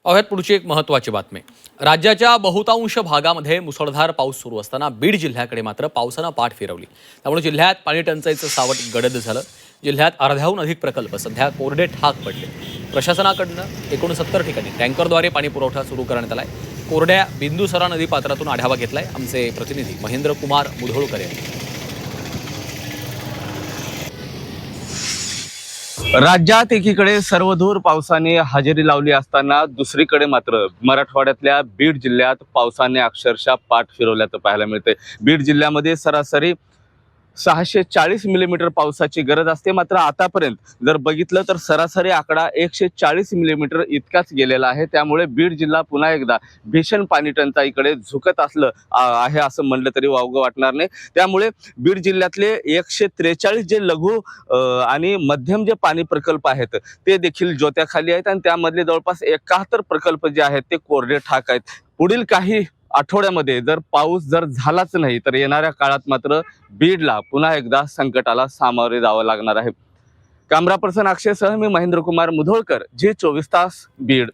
पाहुयात पुढची एक महत्त्वाची बातमी। राज्याच्या बहुतांश भागामध्ये मुसळधार पाऊस सुरू असताना बीड जिल्ह्याकडे मात्र पावसानं पाठ फिरवली। त्यामुळे जिल्ह्यात पाणी टंचाईचं सावट गडद झालं। जिल्ह्यात अर्ध्याहून अधिक प्रकल्प सध्या कोरडे ठाक पडले। प्रशासनाकडनं 69 ठिकाणी टँकरद्वारे पाणी पुरवठा सुरू करण्यात आलाय। कोरड्या बिंदुसरा नदी पात्रातून आढावा घेतलाय आमचे प्रतिनिधी महेंद्र कुमार मुधोळकर यांनी। राज्यात एकीकडे सर्वदूर पावसाने हजेरी लावली असताना दुसरीकडे मात्र मराठवाड्यातल्या बीड जिल्ह्यात पावसाने अक्षरशः पाठ फिरवल्याचं पाहायला मिळते। बीड जिल्ह्यामध्ये सरासरी 640 मिलीमीटर पावसाची गरज असते, मात्र आतापर्यंत जर बघितलं तर सरासरी आकडा 140 मिलीमीटर इतकाच गेलेला आहे। त्यामुळे बीड जिल्हा पुन्हा एकदा भीषण पाणी टंचाईकडे झुकत असलं आहे असं म्हणलं तरी वावगं वाटणार नाही। त्यामुळे बीड जिल्ह्यातले 143 जे लघु आणि मध्यम जे पाणी प्रकल्प आहेत ते देखील जोत्याखाली आहेत आणि त्यामधले जवळपास 71 प्रकल्प जे आहेत ते कोरडे ठाक आहेत। पुढील काही आठवड्यामध्ये जर पाऊस झालाच नाही तर येणाऱ्या काळात मात्र बीडला पुन्हा एकदा संकटाला सामोरे जावं लागणार आहे। कॅमेरा पर्सन अक्षयसह मी महेंद्र कुमार मुधोळकर, G24 तास, बीड।